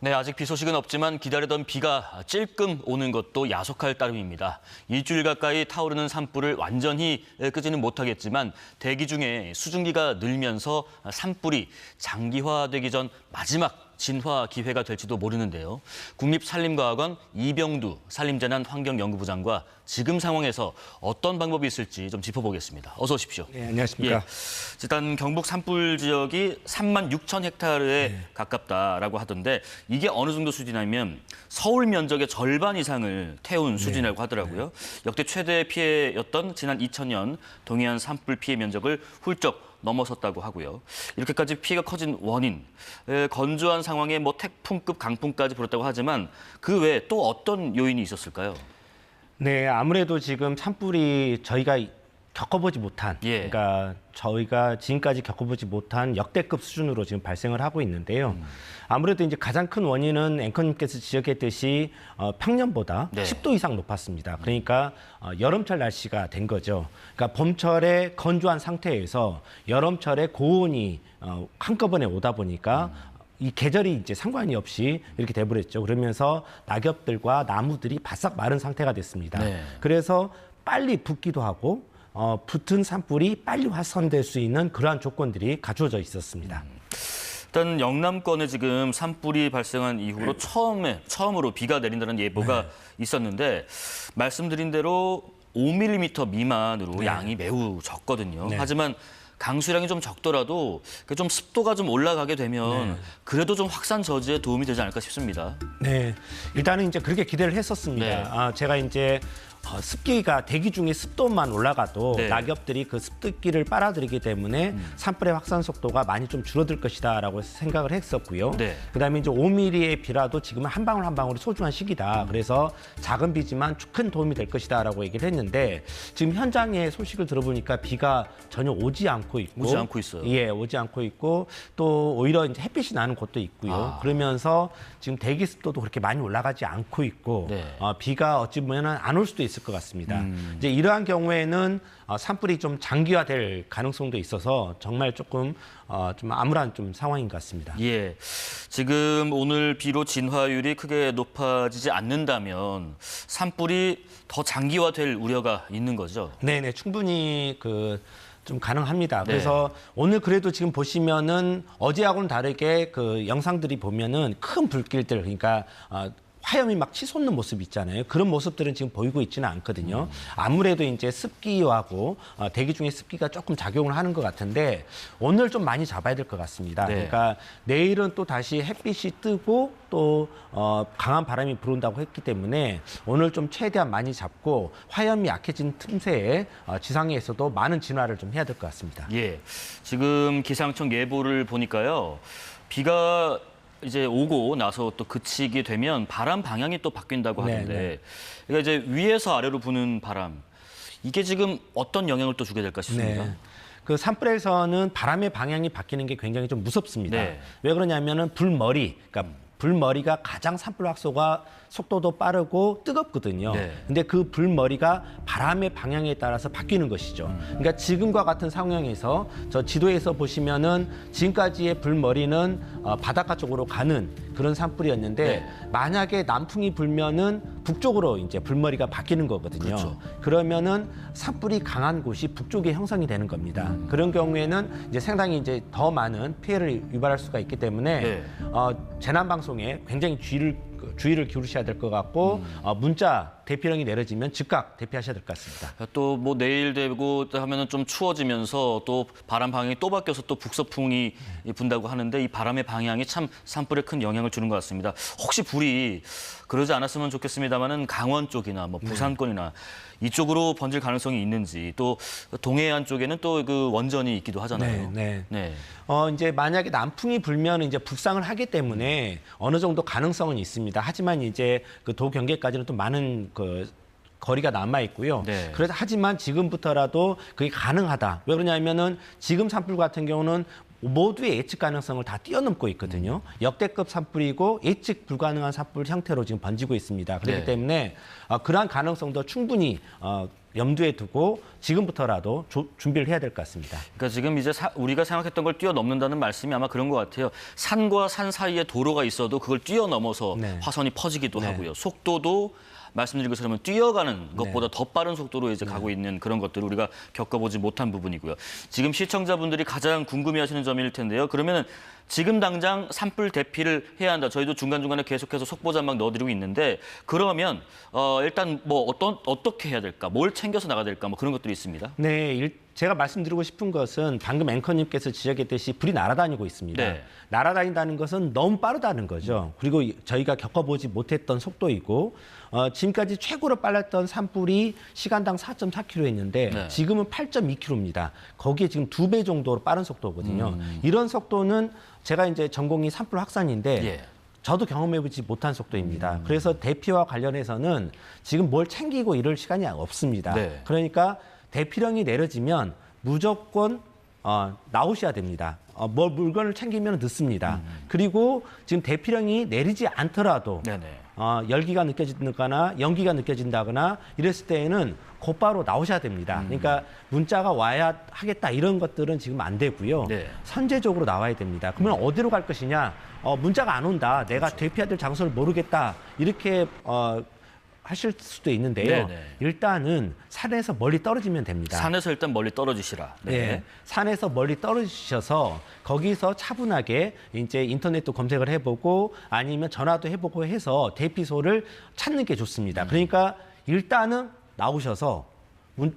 네, 아직 비 소식은 없지만 기다리던 비가 찔끔 오는 것도 야속할 따름입니다. 일주일 가까이 타오르는 산불을 완전히 끄지는 못하겠지만 대기 중에 수증기가 늘면서 산불이 장기화되기 전 마지막 진화 기회가 될지도 모르는데요. 국립산림과학원 이병두 산림재난환경연구부장과 지금 상황에서 어떤 방법이 있을지 좀 짚어보겠습니다. 어서 오십시오. 네, 안녕하십니까. 예, 일단 경북 산불 지역이 3만 6천 헥타르에 가깝다라고 하던데 이게 어느 정도 수준이냐면 서울 면적의 절반 이상을 태운 수준이라고 하더라고요. 역대 최대 피해였던 지난 2000년 동해안 산불 피해 면적을 훌쩍 넘어섰다고 하고요. 이렇게까지 피해가 커진 원인, 건조한 상황에 태풍급 강풍까지 불었다고 하지만 그 외에 또 어떤 요인이 있었을까요? 네, 아무래도 지금 산불이 저희가 겪어보지 못한, 그러니까 저희가 지금까지 겪어보지 못한 역대급 수준으로 지금 발생을 하고 있는데요. 아무래도 이제 가장 큰 원인은 앵커님께서 지적했듯이 평년보다 10도 이상 높았습니다. 그러니까 여름철 날씨가 된 거죠. 그러니까 봄철에 건조한 상태에서 여름철에 고온이 한꺼번에 오다 보니까 이 계절이 이제 상관이 없이 이렇게 돼버렸죠. 그러면서 낙엽들과 나무들이 바싹 마른 상태가 됐습니다. 그래서 빨리 붙기도 하고 붙은 산불이 빨리 확산될 수 있는 그러한 조건들이 갖춰져 있었습니다. 일단 영남권에 지금 산불이 발생한 이후로 처음으로 비가 내린다는 예보가 있었는데 말씀드린 대로 5mm 미만으로 양이 매우 적거든요. 하지만 강수량이 좀 적더라도 좀 습도가 좀 올라가게 되면 그래도 좀 확산 저지에 도움이 되지 않을까 싶습니다. 네, 일단은 이제 그렇게 기대를 했었습니다. 제가 이제 습기가 대기 중에 습도만 올라가도 낙엽들이 그 습기를 빨아들이기 때문에 산불의 확산 속도가 많이 좀 줄어들 것이다라고 생각을 했었고요. 그다음에 이제 5mm의 비라도 지금은 한 방울 한 방울이 소중한 시기다. 그래서 작은 비지만 큰 도움이 될 것이다라고 얘기를 했는데 지금 현장의 소식을 들어보니까 비가 전혀 오지 않고 있고, 오지 않고 있어요. 예, 오지 않고 있고 또 오히려 이제 햇빛이 나는 곳도 있고요. 그러면서 지금 대기 습도도 그렇게 많이 올라가지 않고 있고 비가 어찌 보면은 안 올 수도 있을 것 같습니다. 이제 이러한 경우에는 산불이 좀 장기화될 가능성도 있어서 정말 조금 좀 암울한 좀 상황인 것 같습니다. 예, 지금 오늘 비로 진화율이 크게 높아지지 않는다면 산불이 더 장기화될 우려가 있는 거죠? 네네, 충분히 좀 가능합니다. 그래서 오늘 그래도 지금 보시면은 어제하고는 다르게 그 영상들이 보면은 큰 불길들, 그러니까 화염이 막 치솟는 모습 있잖아요. 그런 모습들은 지금 보이고 있지는 않거든요. 아무래도 이제 습기하고 대기 중에 습기가 조금 작용을 하는 것 같은데 오늘 좀 많이 잡아야 될 것 같습니다. 그러니까 내일은 또 다시 햇빛이 뜨고 또 강한 바람이 불어온다고 했기 때문에 오늘 좀 최대한 많이 잡고 화염이 약해진 틈새에 지상에서도 많은 진화를 좀 해야 될 것 같습니다. 예, 지금 기상청 예보를 보니까요. 비가 이제 오고 나서 또 그치게 되면 바람 방향이 또 바뀐다고 하던데 그러니까 이제 위에서 아래로 부는 바람 이게 지금 어떤 영향을 또 주게 될까 싶습니다. 그 산불에서는 바람의 방향이 바뀌는 게 굉장히 좀 무섭습니다. 왜 그러냐면은 불머리, 그러니까 불머리가 가장 산불 확소가 속도도 빠르고 뜨겁거든요. 근데 그 불머리가 바람의 방향에 따라서 바뀌는 것이죠. 그러니까 지금과 같은 상황에서 저 지도에서 보시면은 지금까지의 불머리는 바닷가 쪽으로 가는 그런 산불이었는데 만약에 남풍이 불면은 북쪽으로 이제 불머리가 바뀌는 거거든요. 그러면은 산불이 강한 곳이 북쪽에 형성이 되는 겁니다. 그런 경우에는 이제 상당히 이제 더 많은 피해를 유발할 수가 있기 때문에 재난 방송에 굉장히 주의를 기울이셔야 될 것 같고 문자 대피령이 내려지면 즉각 대피하셔야 될 것 같습니다. 또 뭐 내일 되고 하면은 좀 추워지면서 또 바람 방향이 또 바뀌어서 또 북서풍이 분다고 하는데 이 바람의 방향이 참 산불에 큰 영향을 주는 것 같습니다. 혹시 불이 그러지 않았으면 좋겠습니다만은 강원 쪽이나 뭐 부산권이나 이쪽으로 번질 가능성이 있는지 또 동해안 쪽에는 또 그 원전이 있기도 하잖아요. 이제 만약에 남풍이 불면 이제 북상을 하기 때문에 어느 정도 가능성은 있습니다. 하지만 이제 그 도경계까지는 또 많은 거리가 남아 있고요. 그래서 하지만 지금부터라도 그게 가능하다. 왜 그러냐면은 지금 산불 같은 경우는 모두의 예측 가능성을 다 뛰어넘고 있거든요. 역대급 산불이고 예측 불가능한 산불 형태로 지금 번지고 있습니다. 그렇기 네. 때문에 그러한 가능성도 충분히 염두에 두고 지금부터라도 준비를 해야 될 것 같습니다. 그러니까 지금 이제 우리가 생각했던 걸 뛰어넘는다는 말씀이 아마 그런 것 같아요. 산과 산 사이에 도로가 있어도 그걸 뛰어넘어서 네. 화선이 퍼지기도 네. 하고요. 속도도 말씀드린 것처럼 뛰어가는 것보다 네. 더 빠른 속도로 이제 가고 있는 그런 것들을 우리가 겪어보지 못한 부분이고요. 지금 시청자분들이 가장 궁금해하시는 점일 텐데요. 그러면 지금 당장 산불 대피를 해야 한다. 저희도 중간중간에 계속해서 속보자막 넣어드리고 있는데 그러면 일단 뭐 어떻게 해야 될까? 뭘 챙겨서 나가야 될까? 뭐 그런 것들이 있습니다. 네, 제가 말씀드리고 싶은 것은 방금 앵커님께서 지적했듯이 불이 날아다니고 있습니다. 네. 날아다닌다는 것은 너무 빠르다는 거죠. 그리고 저희가 겪어보지 못했던 속도이고 지금까지 최고로 빨랐던 산불이 시간당 4.4km였는데 네. 지금은 8.2km입니다. 거기에 지금 2배 정도로 빠른 속도거든요. 이런 속도는 제가 이제 전공이 산불 확산인데 예. 저도 경험해보지 못한 속도입니다. 그래서 대피와 관련해서는 지금 뭘 챙기고 이럴 시간이 없습니다. 네. 그러니까 대피령이 내려지면 무조건 나오셔야 됩니다. 물건을 챙기면 늦습니다. 그리고 지금 대피령이 내리지 않더라도 네네. 열기가 느껴진다거나 연기가 느껴진다거나 이랬을 때에는 곧바로 나오셔야 됩니다. 그러니까 문자가 와야 하겠다 이런 것들은 지금 안 되고요. 네. 선제적으로 나와야 됩니다. 그러면 어디로 갈 것이냐? 문자가 안 온다. 내가 그렇죠. 대피해야 될 장소를 모르겠다. 이렇게 하실 수도 있는데요. 네네. 일단은 산에서 멀리 떨어지면 됩니다. 산에서 일단 멀리 떨어지시라. 네. 네. 산에서 멀리 떨어지셔서 거기서 차분하게 이제 인터넷도 검색을 해보고 아니면 전화도 해보고 해서 대피소를 찾는 게 좋습니다. 그러니까 일단은 나오셔서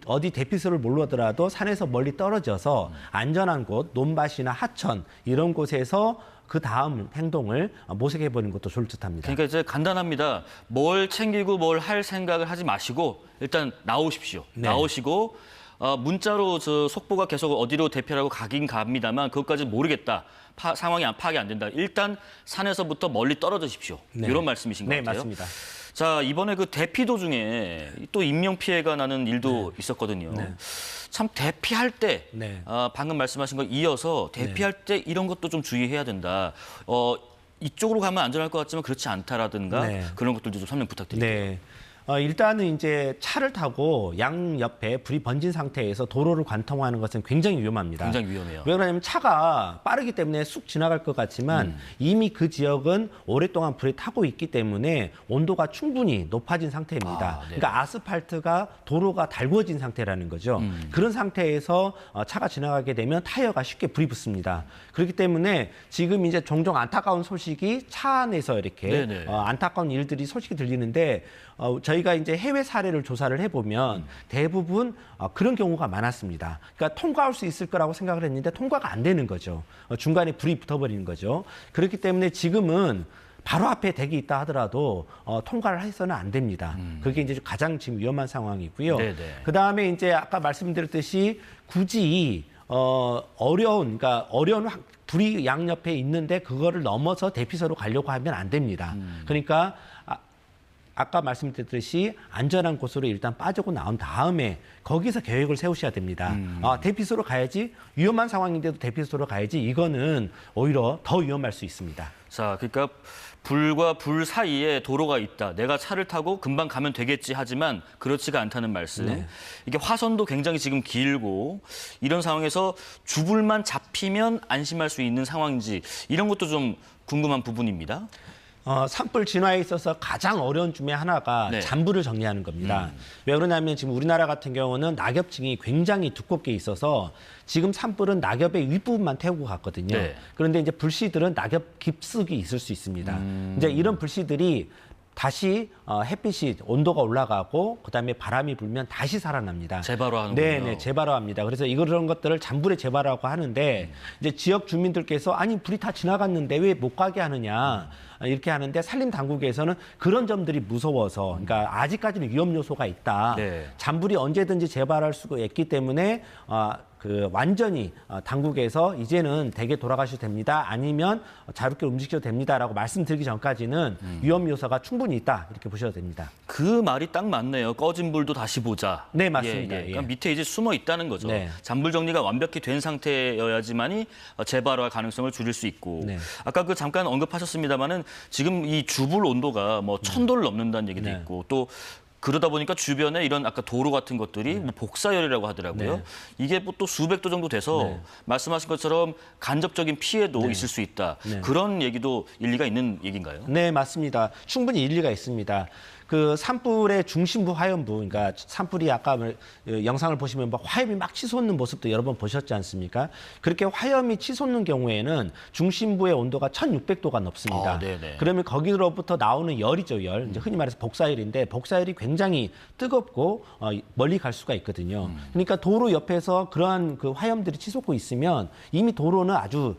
어디 대피소를 몰라더라도 산에서 멀리 떨어져서 안전한 곳, 논밭이나 하천 이런 곳에서 그 다음 행동을 모색해 보는 것도 좋을 듯합니다. 그러니까 이제 간단합니다. 뭘 챙기고 뭘 할 생각을 하지 마시고 일단 나오십시오. 네. 나오시고 문자로 저 속보가 계속 어디로 대피하라고 가긴 갑니다만 그것까지 모르겠다. 상황이 파악이 안 된다. 일단 산에서부터 멀리 떨어지십시오. 네. 이런 말씀이신 것 네, 같아요. 맞습니다. 자, 이번에 그 대피 도중에 또 인명 피해가 나는 일도 있었거든요. 네. 참 대피할 때 네. 방금 말씀하신 거 이어서 대피할 때 이런 것도 좀 주의해야 된다. 이쪽으로 가면 안전할 것 같지만 그렇지 않다라든가 네. 그런 것들도 좀 설명 부탁드립니다. 네. 일단은 이제 차를 타고 양 옆에 불이 번진 상태에서 도로를 관통하는 것은 굉장히 위험합니다. 굉장히 위험해요. 왜 그러냐면 차가 빠르기 때문에 쑥 지나갈 것 같지만 이미 그 지역은 오랫동안 불에 타고 있기 때문에 온도가 충분히 높아진 상태입니다. 네. 그러니까 아스팔트가 도로가 달궈진 상태라는 거죠. 그런 상태에서 차가 지나가게 되면 타이어가 쉽게 불이 붙습니다. 그렇기 때문에 지금 이제 종종 안타까운 소식이 차 안에서 이렇게 안타까운 일들이 소식이 들리는데 저희가 이제 해외 사례를 조사를 해보면 대부분 그런 경우가 많았습니다. 그러니까 통과할 수 있을 거라고 생각을 했는데 통과가 안 되는 거죠. 중간에 불이 붙어버리는 거죠. 그렇기 때문에 지금은 바로 앞에 댁이 있다 하더라도 통과를 해서는 안 됩니다. 그게 이제 가장 지금 위험한 상황이고요. 그 다음에 이제 아까 말씀드렸듯이 굳이 어려운 불이 양옆에 있는데 그거를 넘어서 대피소로 가려고 하면 안 됩니다. 그러니까 아까 말씀드렸듯이 안전한 곳으로 일단 빠지고 나온 다음에 거기서 계획을 세우셔야 됩니다. 대피소로 가야지, 위험한 상황인데도 대피소로 가야지, 이거는 오히려 더 위험할 수 있습니다. 자, 그러니까 불과 불 사이에 도로가 있다. 내가 차를 타고 금방 가면 되겠지 하지만 그렇지가 않다는 말씀. 네. 이게 화선도 굉장히 지금 길고 이런 상황에서 주불만 잡히면 안심할 수 있는 상황인지 이런 것도 좀 궁금한 부분입니다. 산불 진화에 있어서 가장 어려운 중에 하나가 네. 잔불을 정리하는 겁니다. 왜 그러냐면 지금 우리나라 같은 경우는 낙엽층이 굉장히 두껍게 있어서 지금 산불은 낙엽의 윗부분만 태우고 갔거든요. 네. 그런데 이제 불씨들은 낙엽 깊숙이 있을 수 있습니다. 이제 이런 불씨들이 다시 햇빛이 온도가 올라가고 그다음에 바람이 불면 다시 살아납니다. 재발화하는군요. 네, 재발화합니다. 그래서 이런 것들을 잔불의 재발화라고 하는데 이제 지역 주민들께서 아니 불이 다 지나갔는데 왜 못 가게 하느냐 이렇게 하는데 산림 당국에서는 그런 점들이 무서워서 그러니까 아직까지는 위험 요소가 있다. 네. 잔불이 언제든지 재발할 수가 있기 때문에 그 완전히 당국에서 이제는 댁에 돌아가셔도 됩니다. 아니면 자유롭게 움직여도 됩니다라고 말씀드리기 전까지는 위험 요소가 충분히 있다 이렇게 보셔도 됩니다. 그 말이 딱 맞네요. 꺼진 불도 다시 보자. 네, 맞습니다. 그러니까 밑에 이제 숨어 있다는 거죠. 네. 잔불 정리가 완벽히 된 상태여야지만이 재발할 가능성을 줄일 수 있고. 네. 아까 그 잠깐 언급하셨습니다마는 지금 이 주불 온도가 뭐 1000도를 넘는다는 얘기도 네. 있고 또 그러다 보니까 주변에 이런 아까 도로 같은 것들이 뭐 복사열이라고 하더라고요. 네. 이게 뭐 또 수백 도 정도 돼서 네. 말씀하신 것처럼 간접적인 피해도 네. 있을 수 있다. 네. 그런 얘기도 일리가 있는 얘기인가요? 네, 맞습니다. 충분히 일리가 있습니다. 그 산불의 중심부 화염부, 그러니까 산불이 아까 영상을 보시면 뭐 화염이 막 치솟는 모습도 여러 번 보셨지 않습니까? 그렇게 화염이 치솟는 경우에는 중심부의 온도가 1600도가 넘습니다. 네네. 그러면 거기로부터 나오는 열이죠, 열. 이제 흔히 말해서 복사열인데 복사열이 굉장히 뜨겁고 멀리 갈 수가 있거든요. 그러니까 도로 옆에서 그러한 그 화염들이 치솟고 있으면 이미 도로는 아주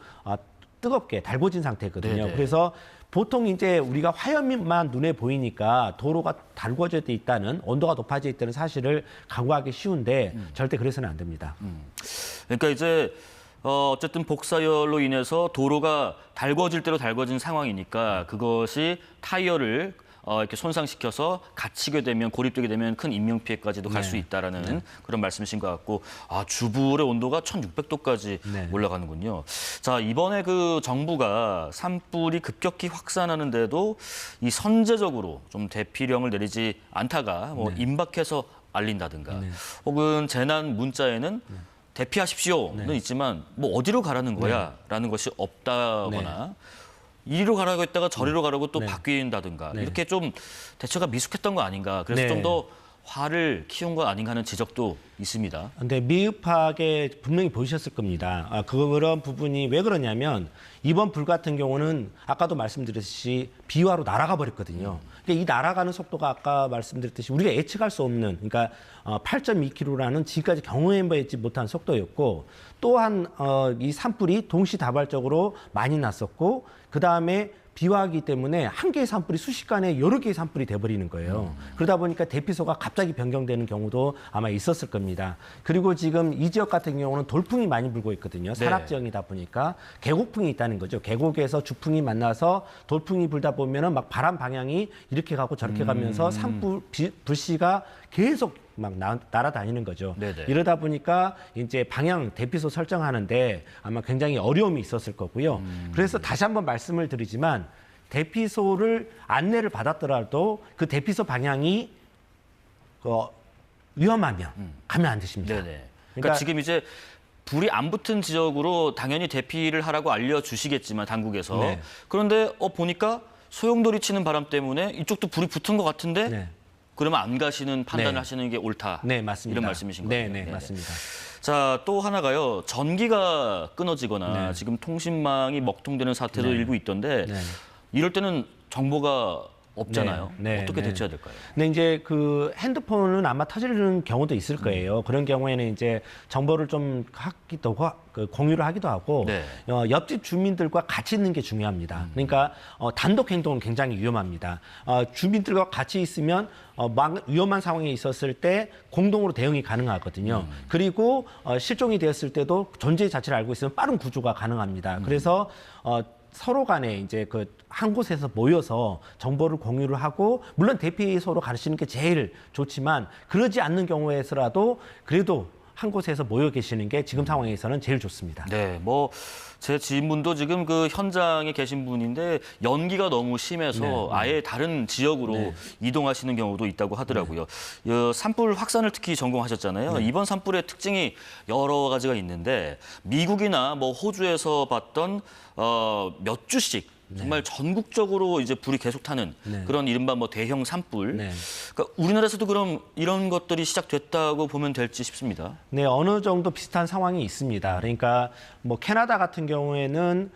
뜨겁게 달궈진 상태거든요. 네네. 그래서 보통 이제 우리가 화염만 눈에 보이니까 도로가 달궈져 있다는 온도가 높아져 있다는 사실을 간과하기 쉬운데 절대 그래서는 안 됩니다. 그러니까 이제 어쨌든 복사열로 인해서 도로가 달궈질 대로 달궈진 상황이니까 그것이 타이어를 이렇게 손상시켜서 갇히게 되면 고립되게 되면 큰 인명 피해까지도 갈 수 있다라는 그런 말씀이신 것 같고 주불의 온도가 1600도까지 네. 올라가는군요. 자, 이번에 그 정부가 산불이 급격히 확산하는데도 이 선제적으로 좀 대피령을 내리지 않다가 뭐 임박해서 알린다든가 혹은 재난 문자에는 대피하십시오는 있지만 뭐 어디로 가라는 거야라는 것이 없다거나 이리로 가라고 했다가 저리로 가라고 또 바뀐다든가 이렇게 좀 대처가 미숙했던 거 아닌가. 그래서 네. 좀 더 화를 키운 거 아닌가 하는 지적도 있습니다. 근데 미흡하게 분명히 보이셨을 겁니다. 그런 부분이 왜 그러냐면 이번 불 같은 경우는 아까도 말씀드렸듯이 비화로 날아가 버렸거든요. 근데 이 날아가는 속도가 아까 말씀드렸듯이 우리가 예측할 수 없는, 그러니까 8.2km라는 지금까지 경험해보지 못한 속도였고, 또한 이 산불이 동시다발적으로 많이 났었고, 그 다음에 비화하기 때문에 한 개의 산불이 순식간에 여러 개의 산불이 돼버리는 거예요. 그러다 보니까 대피소가 갑자기 변경되는 경우도 아마 있었을 겁니다. 그리고 지금 이 지역 같은 경우는 돌풍이 많이 불고 있거든요. 산악 지역이다 보니까 계곡풍이 있다는 거죠. 계곡에서 주풍이 만나서 돌풍이 불다 보면은 막 바람 방향이 이렇게 가고 저렇게 가면서 산불 불씨가 계속 막 날아다니는 거죠. 네네. 이러다 보니까 이제 방향 대피소 설정하는데 아마 굉장히 어려움이 있었을 거고요. 그래서 다시 한번 말씀을 드리지만 대피소를 안내를 받았더라도 그 대피소 방향이 위험하면 가면 안 되십니다. 네네. 그러니까 지금 이제 불이 안 붙은 지역으로 당연히 대피를 하라고 알려주시겠지만 당국에서 그런데 보니까 소용돌이 치는 바람 때문에 이쪽도 불이 붙은 것 같은데 그러면 안 가시는 판단을 하시는 게 옳다. 네, 맞습니다. 이런 말씀이신 거예요. 네, 맞습니다. 자, 또 하나가요. 전기가 끊어지거나 지금 통신망이 먹통되는 사태도 일부 있던데 이럴 때는 정보가 없잖아요. 어떻게 대처해야 될까요? 근데 이제 그 핸드폰은 아마 터지는 경우도 있을 거예요. 그런 경우에는 이제 정보를 좀 공유를 하기도 하고 옆집 주민들과 같이 있는 게 중요합니다. 그러니까 단독 행동은 굉장히 위험합니다. 주민들과 같이 있으면 위험한 상황에 있었을 때 공동으로 대응이 가능하거든요. 그리고 실종이 되었을 때도 존재 자체를 알고 있으면 빠른 구조가 가능합니다. 그래서 서로 간에 이제 한 곳에서 모여서 정보를 공유를 하고, 물론 대피소로 가시는 게 제일 좋지만 그러지 않는 경우에서라도 그래도 한 곳에서 모여 계시는 게 지금 상황에서는 제일 좋습니다. 네, 제 지인분도 지금 그 현장에 계신 분인데 연기가 너무 심해서 아예 다른 지역으로 이동하시는 경우도 있다고 하더라고요. 산불 확산을 특히 전공하셨잖아요. 이번 산불의 특징이 여러 가지가 있는데 미국이나 뭐 호주에서 봤던 몇 주씩 정말 전국적으로 이제 불이 계속 타는 그런 이른바 뭐 대형 산불. 그러니까 우리나라에서도 그럼 이런 것들이 시작됐다고 보면 될지 싶습니다. 네, 어느 정도 비슷한 상황이 있습니다. 그러니까 뭐 캐나다 같은 경우에는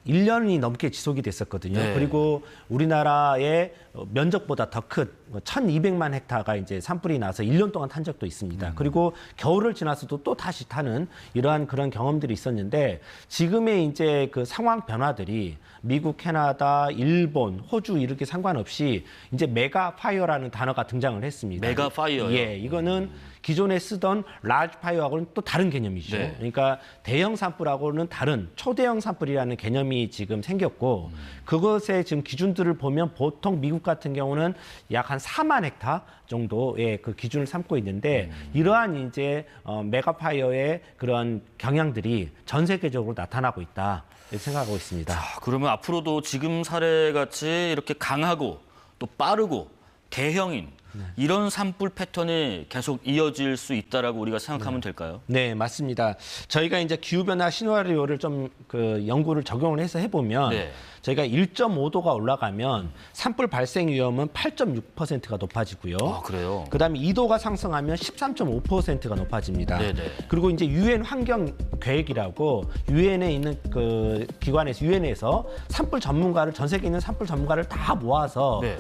1년이 넘게 지속이 됐었거든요. 네. 그리고 우리나라의 면적보다 더 큰 1,200만 헥타가 이제 산불이 나서 1년 동안 탄 적도 있습니다. 그리고 겨울을 지나서도 또 다시 타는 이러한 그런 경험들이 있었는데 지금의 이제 그 상황 변화들이 미국, 캐나다, 일본, 호주 이렇게 상관없이 이제 메가 파이어라는 단어가 등장을 했습니다. 메가 파이어요? 예, 이거는 기존에 쓰던 라지 파이어하고는 또 다른 개념이죠. 네. 그러니까 대형 산불하고는 다른 초대형 산불이라는 개념이 지금 생겼고 그것의 지금 기준들을 보면 보통 미국 같은 경우는 약 한 4만 헥타 정도의 그 기준을 삼고 있는데 이러한 이제 메가파이어의 그런 경향들이 전 세계적으로 나타나고 있다 이렇게 생각하고 있습니다. 그러면 앞으로도 지금 사례같이 이렇게 강하고 또 빠르고 대형인 이런 산불 패턴이 계속 이어질 수 있다라고 우리가 생각하면 될까요? 네, 맞습니다. 저희가 이제 기후변화 시나리오를 좀 그 연구를 적용을 해서 해보면 네. 저희가 1.5도가 올라가면 산불 발생 위험은 8.6%가 높아지고요. 아, 그래요? 그다음에 2도가 상승하면 13.5%가 높아집니다. 네네. 그리고 이제 유엔 환경 계획이라고 유엔에 있는 그 기관에서 유엔에서 산불 전문가를 전 세계에 있는 산불 전문가를 다 모아서 네.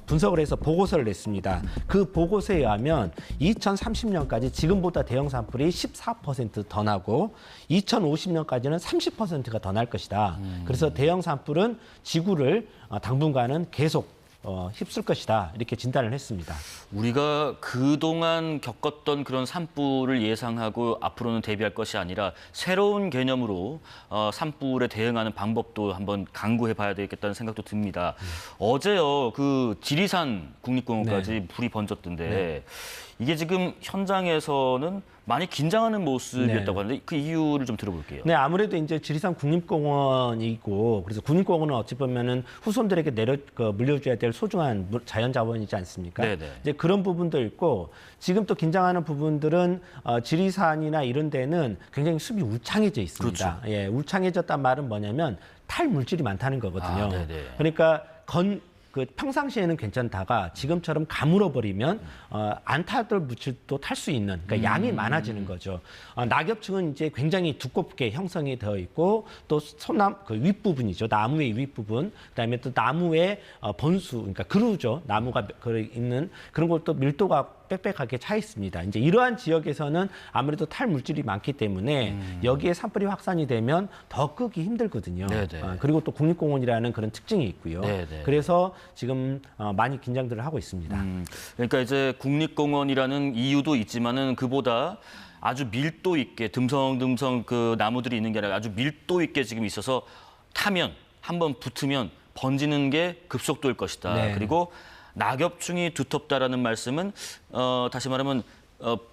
분석을 해서 보고서를 냈습니다. 그 보고서에 의하면 2030년까지 지금보다 대형 산불이 14%더 나고 2050년까지는 30%가 더 날 것이다. 그래서 대형 산불은 지구를 당분간은 계속 휩쓸 것이다. 이렇게 진단을 했습니다. 우리가 그동안 겪었던 그런 산불을 예상하고 앞으로는 대비할 것이 아니라 새로운 개념으로 산불에 대응하는 방법도 한번 강구해 봐야 되겠다는 생각도 듭니다. 어제요, 그 지리산 국립공원까지 불이 번졌던데 이게 지금 현장에서는 많이 긴장하는 모습이었다고 하는데 그 이유를 좀 들어볼게요. 네, 아무래도 이제 지리산 국립공원이고 그래서 국립공원은 어찌 보면은 후손들에게 물려줘야 될 소중한 자연자원이지 않습니까? 네네. 이제 그런 부분도 있고 지금 또 긴장하는 부분들은 지리산이나 이런 데는 굉장히 숲이 울창해져 있습니다. 그렇죠. 예, 울창해졌단 말은 뭐냐면 탈물질이 많다는 거거든요. 아, 네네. 그러니까 그 평상시에는 괜찮다가 지금처럼 가물어 버리면 안 타들 물질도 탈 수 있는 그러니까 양이 많아지는 거죠. 낙엽층은 이제 굉장히 두껍게 형성이 되어 있고 또 소나무 그 윗부분이죠. 나무의 윗부분 그다음에 또 나무의 번수 그러니까 그루죠. 나무가 있는 그런 것도 밀도가 빽빽하게 차 있습니다. 이제 이러한 지역에서는 아무래도 탈물질이 많기 때문에 여기에 산불이 확산이 되면 더 끄기 힘들거든요. 그리고 또 국립공원이라는 그런 특징이 있고요. 네네. 그래서 지금 많이 긴장들을 하고 있습니다. 그러니까 이제 국립공원이라는 이유도 있지만은 그보다 아주 밀도 있게 듬성듬성 그 나무들이 있는 게 아니라 아주 밀도 있게 지금 있어서 타면 한번 붙으면 번지는 게 급속도일 것이다. 네. 그리고 낙엽층이 두텁다라는 말씀은 다시 말하면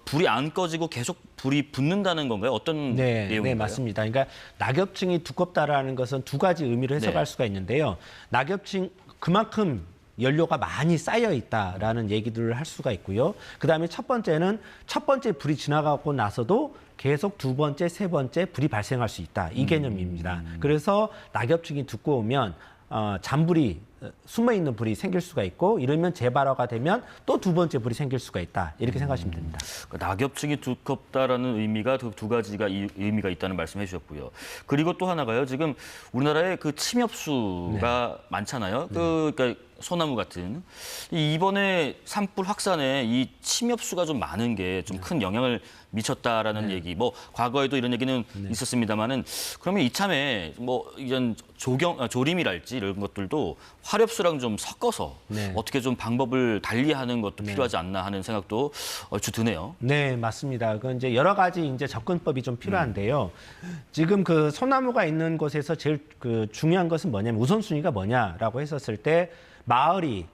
불이 안 꺼지고 계속 불이 붙는다는 건가요? 어떤 내용인가요? 네, 맞습니다. 그러니까 낙엽층이 두껍다라는 것은 두 가지 의미로 해석할 수가 있는데요. 낙엽층 그만큼 연료가 많이 쌓여 있다라는 얘기들을 할 수가 있고요. 그다음에 첫 번째는 첫 번째 불이 지나가고 나서도 계속 두 번째, 세 번째 불이 발생할 수 있다. 이 개념입니다. 그래서 낙엽층이 두꺼우면 잔불이 숨어있는 불이 생길 수가 있고 이러면 재발화가 되면 또 두 번째 불이 생길 수가 있다. 이렇게 생각하시면 됩니다. 낙엽층이 두껍다라는 의미가 두 가지가 의미가 있다는 말씀 해주셨고요. 그리고 또 하나가요. 지금 우리나라에 그 침엽수가 많잖아요. 그러니까 소나무 같은. 이번에 산불 확산에 이 침엽수가 좀 많은 게 좀 큰 영향을 미쳤다라는 얘기. 뭐 과거에도 이런 얘기는 있었습니다만은 그러면 이참에 뭐 이런 조림이랄지 이런 것들도 화렵수랑 좀 섞어서 어떻게 좀 방법을 달리하는 것도 필요하지 않나 하는 생각도 얼추 드네요. 네, 맞습니다. 그건 이제 여러 가지 이제 접근법이 좀 필요한데요. 지금 그 소나무가 있는 곳에서 제일 그 중요한 것은 뭐냐면 우선순위가 뭐냐라고 했었을 때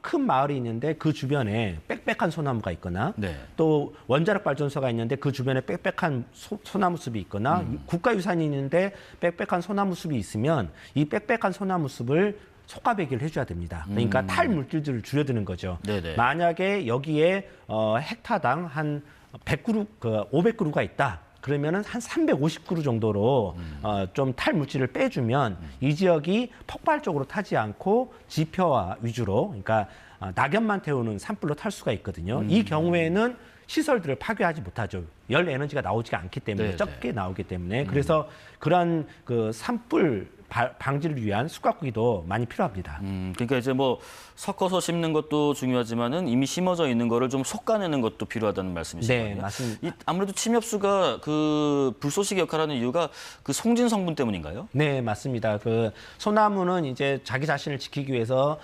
큰 마을이 있는데 그 주변에 빽빽한 소나무가 있거나 또 원자력 발전소가 있는데 그 주변에 빽빽한 소나무 숲이 있거나 국가유산이 있는데 빽빽한 소나무 숲이 있으면 이 빽빽한 소나무 숲을 속가배기를 해줘야 됩니다. 그러니까 탈물질들을 줄여드는 거죠. 만약에 여기에 헥타당 한 100그루, 500그루가 있다. 그러면은 한 350그루 정도로 좀 탈물질을 빼주면 이 지역이 폭발적으로 타지 않고 지표화 위주로 그러니까 낙엽만 태우는 산불로 탈 수가 있거든요. 이 경우에는 시설들을 파괴하지 못하죠. 열 에너지가 나오지가 않기 때문에 적게 나오기 때문에 그래서 그러한 그 산불 방지를 위한 숯가꾸기도 많이 필요합니다. 그러니까 이제 뭐 섞어서 심는 것도 중요하지만은 이미 심어져 있는 거를 좀 솎아내는 것도 필요하다는 말씀이시죠? 네, 맞습니다. 아무래도 침엽수가 그 불쏘시개 역할하는 이유가 그 송진 성분 때문인가요? 네, 맞습니다. 그 소나무는 이제 자기 자신을 지키기 위해서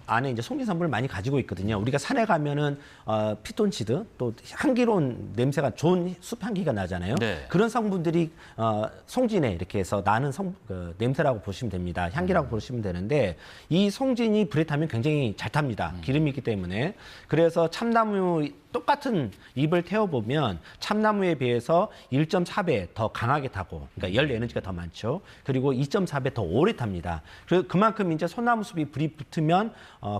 안에 이제 송진 성분을 많이 가지고 있거든요. 우리가 산에 가면은 피톤치드 또 향기로운 냄새가 좋은 숲 향기가 나잖아요. 네. 그런 성분들이 송진에 이렇게 해서 나는 냄새라고 보시면 됩니다. 향기라고 보시면 되는데 이 송진이 불에 타면 굉장히 잘 탑니다. 기름이기 때문에. 그래서 참나무 똑같은 잎을 태워보면 참나무에 비해서 1.4배 더 강하게 타고, 그러니까 열 에너지가 더 많죠. 그리고 2.4배 더 오래 탑니다. 그만큼 이제 소나무 숲이 불이 붙으면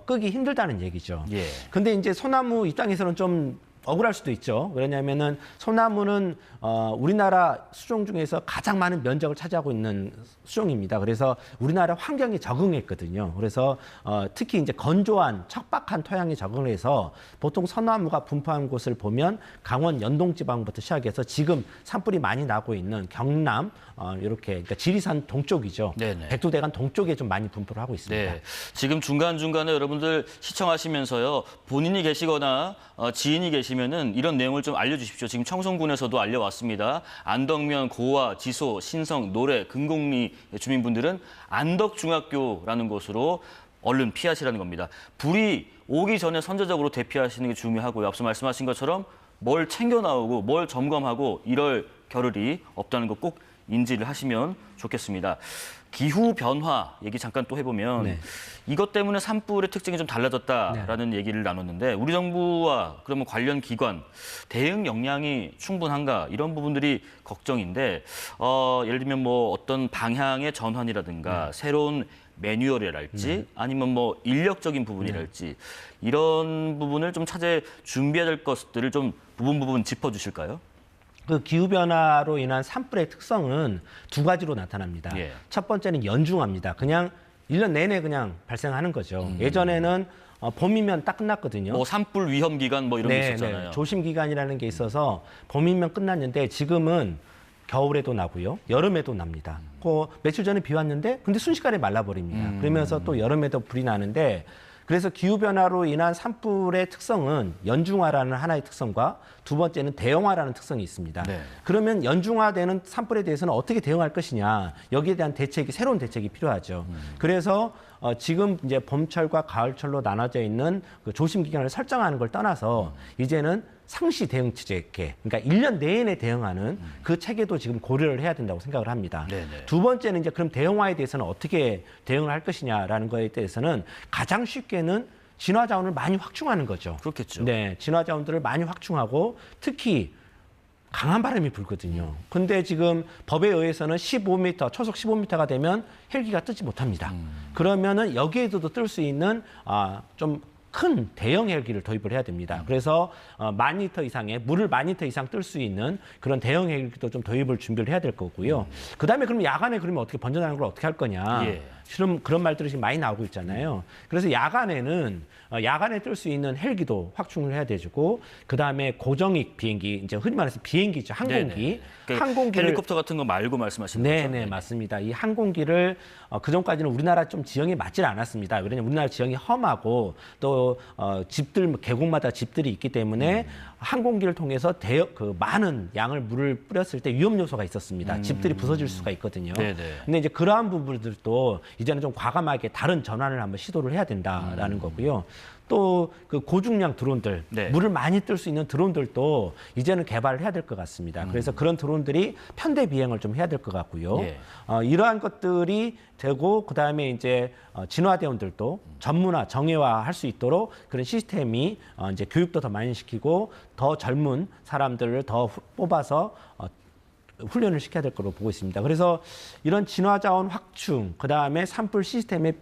끄기 힘들다는 얘기죠. 예. 근데 이제 소나무 입장에서는 좀 억울할 수도 있죠. 왜냐하면은 소나무는 우리나라 수종 중에서 가장 많은 면적을 차지하고 있는 수종입니다. 그래서 우리나라 환경에 적응했거든요. 그래서 특히 이제 건조한 척박한 토양에 적응을 해서 보통 소나무가 분포한 곳을 보면 강원 연동지방부터 시작해서 지금 산불이 많이 나고 있는 경남 이렇게 그러니까 지리산 동쪽이죠. 네네. 백두대간 동쪽에 좀 많이 분포를 하고 있습니다. 네. 지금 중간중간에 여러분들 시청하시면서요. 본인이 계시거나 지인이 계시면은 이런 내용을 좀 알려주십시오. 지금 청송군에서도 알려왔습니다. 안덕면, 고화, 지소, 신성, 노래, 금곡리 주민분들은 안덕중학교라는 곳으로 얼른 피하시라는 겁니다. 불이 오기 전에 선제적으로 대피하시는 게 중요하고요. 앞서 말씀하신 것처럼 뭘 챙겨 나오고 뭘 점검하고 이럴 겨를이 없다는 거 꼭 인지를 하시면 좋겠습니다. 기후 변화 얘기 잠깐 또 해보면 네. 이것 때문에 산불의 특징이 좀 달라졌다라는 얘기를 나눴는데 우리 정부와 그러면 관련 기관 대응 역량이 충분한가 이런 부분들이 걱정인데 예를 들면 뭐 어떤 방향의 전환이라든가 새로운 매뉴얼이랄지 아니면 뭐 인력적인 부분이랄지 이런 부분을 좀 차제 준비해야 될 것들을 좀 부분 짚어주실까요? 그 기후변화로 인한 산불의 특성은 두 가지로 나타납니다. 예. 첫 번째는 연중합니다. 그냥 1년 내내 그냥 발생하는 거죠. 예전에는 봄이면 딱 끝났거든요. 뭐 산불 위험 기간 뭐 이런 게 있었잖아요. 조심 기간이라는 게 있어서 봄이면 끝났는데 지금은 겨울에도 나고요. 여름에도 납니다. 그 며칠 전에 비 왔는데 근데 순식간에 말라버립니다. 그러면서 또 여름에도 불이 나는데 그래서 기후변화로 인한 산불의 특성은 연중화라는 하나의 특성과 두 번째는 대형화라는 특성이 있습니다. 네. 그러면 연중화되는 산불에 대해서는 어떻게 대응할 것이냐 여기에 대한 대책이 새로운 대책이 필요하죠. 그래서 지금 이제 봄철과 가을철로 나눠져 있는 그 조심 기간을 설정하는 걸 떠나서 이제는 상시 대응 체계, 그러니까 1년 내내 대응하는 그 체계도 지금 고려를 해야 된다고 생각을 합니다. 네네. 두 번째는 이제 그럼 대형화에 대해서는 어떻게 대응을 할 것이냐라는 거에 대해서는 가장 쉽게는 진화 자원을 많이 확충하는 거죠. 그렇겠죠. 네, 진화 자원들을 많이 확충하고 특히 강한 바람이 불거든요. 근데 지금 법에 의해서는 15m, 초속 15m가 되면 헬기가 뜨지 못합니다. 그러면은 여기에도 뜰 수 있는 좀 큰 대형 헬기를 도입을 해야 됩니다. 그래서 10,000리터 이상의 물을 10,000리터 이상 뜰 수 있는 그런 대형 헬기도 좀 도입을 준비를 해야 될 거고요. 그다음에 그럼 야간에 그러면 어떻게 번전하는 걸 어떻게 할 거냐? 예. 지금 그런 말들이 지금 많이 나오고 있잖아요. 그래서 야간에는 야간에 뜰 수 있는 헬기도 확충을 해야 되고 그다음에 고정익 비행기 이제 흔히 말해서 비행기죠. 항공기. 그러니까 항공기를 헬리콥터 같은 거 말고 말씀하시는 거죠? 네, 맞습니다. 이 항공기를 그전까지는 우리나라 좀 지형이 맞질 않았습니다. 왜냐하면 우리나라 지형이 험하고 또 집들 계곡마다 집들이 있기 때문에 항공기를 통해서 많은 양을 물을 뿌렸을 때 위험 요소가 있었습니다. 집들이 부서질 수가 있거든요. 네네. 근데 이제 그러한 부분들도 이제는 좀 과감하게 다른 전환을 한번 시도를 해야 된다라는 거고요. 또 그 고중량 드론들, 네. 물을 많이 뜰 수 있는 드론들도 이제는 개발을 해야 될 것 같습니다. 그래서 그런 드론들이 편대 비행을 좀 해야 될 것 같고요. 예. 이러한 것들이 되고 그다음에 이제 진화대원들도 전문화, 정예화할 수 있도록 그런 시스템이 이제 교육도 더 많이 시키고 더 젊은 사람들을 더 뽑아서 훈련을 시켜야 될 거로 보고 있습니다. 그래서 이런 진화 자원 확충, 그다음에 산불 시스템의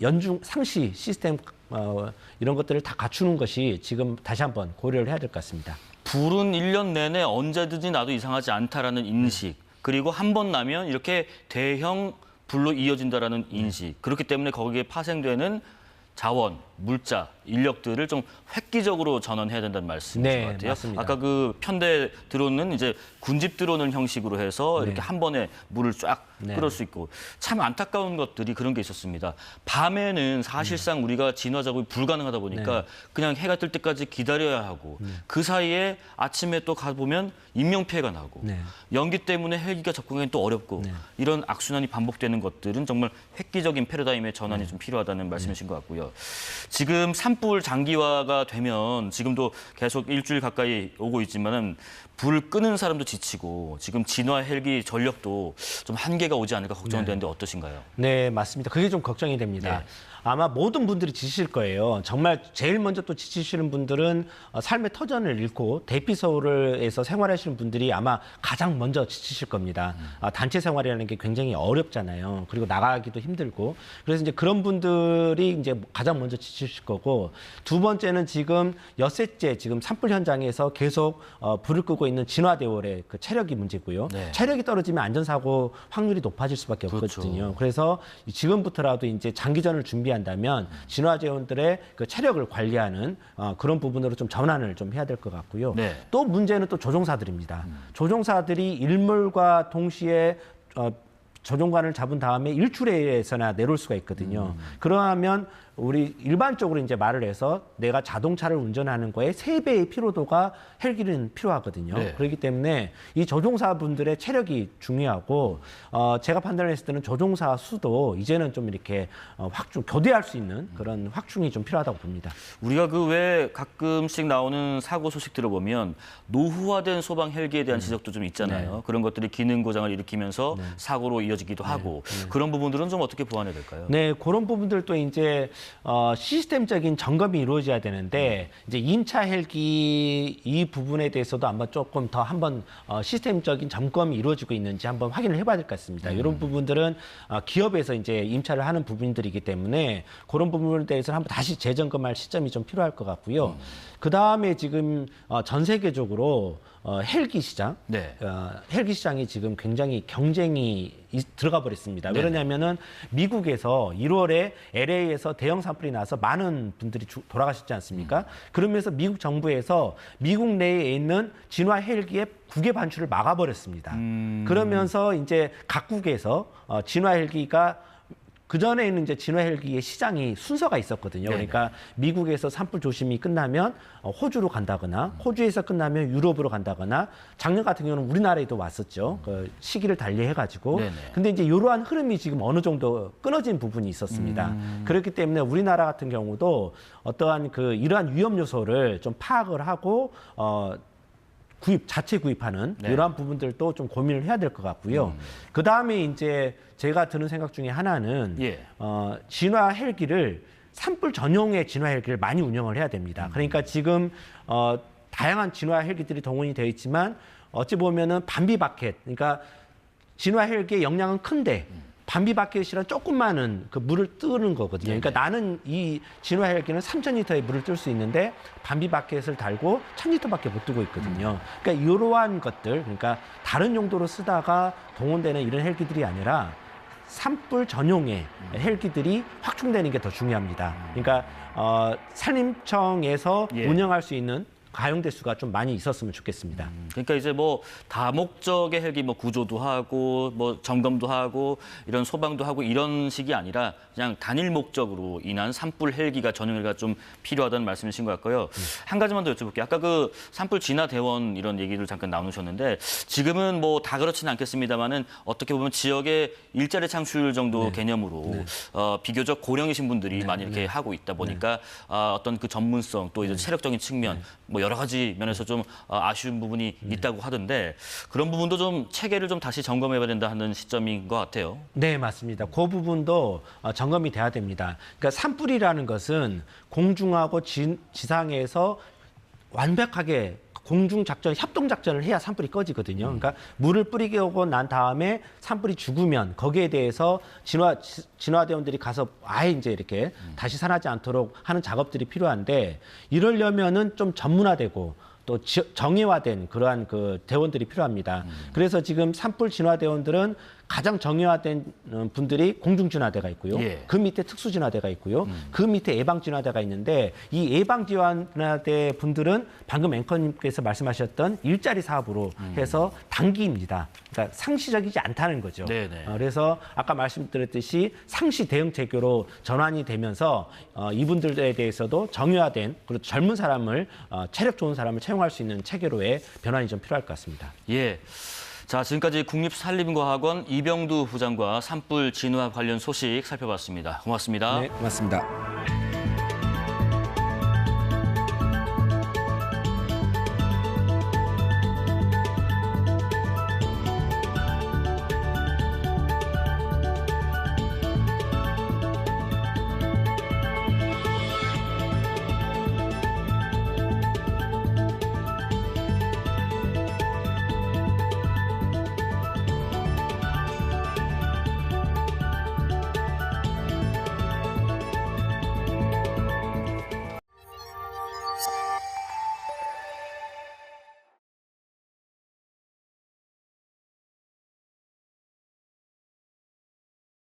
연중 상시 시스템 이런 것들을 다 갖추는 것이 지금 다시 한번 고려를 해야 될 것 같습니다. 불은 1년 내내 언제든지 나도 이상하지 않다라는 인식, 그리고 한 번 나면 이렇게 대형 불로 이어진다라는 인식, 그렇기 때문에 거기에 파생되는 자원, 물자, 인력들을 좀 획기적으로 전환해야 된다는 말씀이신 네, 것 같아요. 맞습니다. 아까 그 편대 드론은 이제 군집 드론을 형식으로 해서 이렇게 한 번에 물을 쫙 네. 그럴 수 있고 참 안타까운 것들이 그런 게 있었습니다. 밤에는 사실상 우리가 진화 작업이 불가능하다 보니까 그냥 해가 뜰 때까지 기다려야 하고 그 사이에 아침에 또 가보면 인명피해가 나고 연기 때문에 헬기가 접근하기는 또 어렵고 이런 악순환이 반복되는 것들은 정말 획기적인 패러다임의 전환이 좀 필요하다는 말씀이신 것 같고요. 지금 산불 장기화가 되면 지금도 계속 일주일 가까이 오고 있지만은 불 끄는 사람도 지치고 지금 진화 헬기 전력도 좀 한계가 오지 않을까 걱정되는데 어떠신가요? 네, 맞습니다. 그게 좀 걱정이 됩니다. 아마 모든 분들이 지치실 거예요. 정말 제일 먼저 또 지치시는 분들은 삶의 터전을 잃고 대피 서울에서 생활하시는 분들이 아마 가장 먼저 지치실 겁니다. 단체 생활이라는 게 굉장히 어렵잖아요. 그리고 나가기도 힘들고. 그래서 이제 그런 분들이 이제 가장 먼저 지치실 거고, 두 번째는 지금 엿새째 지금 산불 현장에서 계속 불을 끄고 있는 진화대원의 그 체력이 문제고요. 체력이 떨어지면 안전사고 확률이 높아질 수밖에 없거든요. 그래서 지금부터라도 이제 장기전을 준비한다면 진화대원들의 그 체력을 관리하는 그런 부분으로 좀 전환을 좀 해야 될 것 같고요. 또 문제는 또 조종사들입니다. 조종사들이 일몰과 동시에 조종관을 잡은 다음에 일출에서나 내려올 수가 있거든요. 그러면 우리 일반적으로 이제 말을 해서 내가 자동차를 운전하는 거에 3배의 피로도가 헬기는 필요하거든요. 그렇기 때문에 이 조종사분들의 체력이 중요하고 제가 판단했을 때는 조종사 수도 이제는 좀 이렇게 확충, 교대할 수 있는 그런 확충이 좀 필요하다고 봅니다. 우리가 그 왜 가끔씩 나오는 사고 소식 들어보면 노후화된 소방 헬기에 대한 지적도 좀 있잖아요. 그런 것들이 기능 고장을 일으키면서 사고로 이어지기도 하고 그런 부분들은 좀 어떻게 보완해야 될까요? 네, 그런 부분들도 이제 시스템적인 점검이 이루어져야 되는데 이제 임차 헬기 이 부분에 대해서도 아마 조금 더 한번 시스템적인 점검이 이루어지고 있는지 한번 확인을 해봐야 될 것 같습니다. 이런 부분들은 기업에서 이제 임차를 하는 부분들이기 때문에 그런 부분에 대해서 한번 다시 재점검할 시점이 좀 필요할 것 같고요. 그 다음에 지금 전 세계적으로 헬기 시장, 헬기 시장이 지금 굉장히 경쟁이 들어가 버렸습니다. 왜냐하면은 미국에서 1월에 LA에서 대형 산불이 나서 많은 분들이 돌아가셨지 않습니까? 그러면서 미국 정부에서 미국 내에 있는 진화 헬기의 국외 반출을 막아버렸습니다. 그러면서 이제 각국에서 진화 헬기가 그전에는 이제 진화 헬기의 시장이 순서가 있었거든요. 그러니까 미국에서 산불 조심이 끝나면 호주로 간다거나 호주에서 끝나면 유럽으로 간다거나 작년 같은 경우는 우리나라에도 왔었죠. 그 시기를 달리해가지고. 근데 이제 이러한 흐름이 지금 어느 정도 끊어진 부분이 있었습니다. 그렇기 때문에 우리나라 같은 경우도 어떠한 그 이러한 위험 요소를 좀 파악을 하고 자체 구입하는 이러한 부분들도 좀 고민을 해야 될 것 같고요. 그 다음에 이제 제가 드는 생각 중에 하나는 진화 헬기를 산불 전용의 진화 헬기를 많이 운영을 해야 됩니다. 그러니까 지금 다양한 진화 헬기들이 동원이 되어 있지만 어찌 보면은 반비 바켓, 그러니까 진화 헬기의 역량은 큰데 반비 바켓이란 조그마한 그 물을 뜨는 거거든요. 그러니까 나는 이 진화 헬기는 3,000리터의 물을 뜰 수 있는데 반비 바켓을 달고 1,000리터밖에 못 뜨고 있거든요. 그러니까 이러한 것들, 그러니까 다른 용도로 쓰다가 동원되는 이런 헬기들이 아니라 산불 전용의 헬기들이 확충되는 게 더 중요합니다. 그러니까 산림청에서 운영할 수 있는 가용대 수가 좀 많이 있었으면 좋겠습니다. 그러니까 이제 뭐 다목적의 헬기 뭐 구조도 하고 뭐 점검도 하고 이런 소방도 하고 이런 식이 아니라 그냥 단일 목적으로 인한 산불 헬기가 전용 헬기가 좀 필요하다는 말씀이신 것 같고요. 한 가지만 더 여쭤볼게요. 아까 그 산불 진화 대원 이런 얘기를 잠깐 나누셨는데 지금은 뭐 다 그렇지는 않겠습니다만은 어떻게 보면 지역의 일자리 창출 정도 개념으로 비교적 고령이신 분들이 많이 이렇게 하고 있다 보니까 어떤 그 전문성 또 이제 체력적인 측면 뭐 여러 가지 면에서 좀 아쉬운 부분이 있다고 하던데 그런 부분도 좀 체계를 좀 다시 점검해봐야 된다 하는 시점인 것 같아요. 네, 맞습니다. 그 부분도 점검이 돼야 됩니다. 그러니까 산불이라는 것은 공중하고 지상에서 완벽하게 공중작전, 협동작전을 해야 산불이 꺼지거든요. 그러니까 물을 뿌리고 난 다음에 산불이 죽으면 거기에 대해서 진화대원들이 가서 아예 이제 이렇게 다시 산하지 않도록 하는 작업들이 필요한데 이러려면은 좀 전문화되고 또 정예화된 그러한 그 대원들이 필요합니다. 그래서 지금 산불 진화대원들은 가장 정예화된 분들이 공중진화대가 있고요. 예. 그 밑에 특수진화대가 있고요. 그 밑에 예방진화대가 있는데 이 예방진화대 분들은 방금 앵커님께서 말씀하셨던 일자리 사업으로 해서 단기입니다. 그러니까 상시적이지 않다는 거죠. 네네. 그래서 아까 말씀드렸듯이 상시 대응 체계로 전환이 되면서 이분들에 대해서도 정예화된 그리고 젊은 사람을 체력 좋은 사람을 채용할 수 있는 체계로의 변환이 좀 필요할 것 같습니다. 예. 자, 지금까지 국립산림과학원 이병두 부장과 산불 진화 관련 소식 살펴봤습니다. 고맙습니다. 네, 고맙습니다.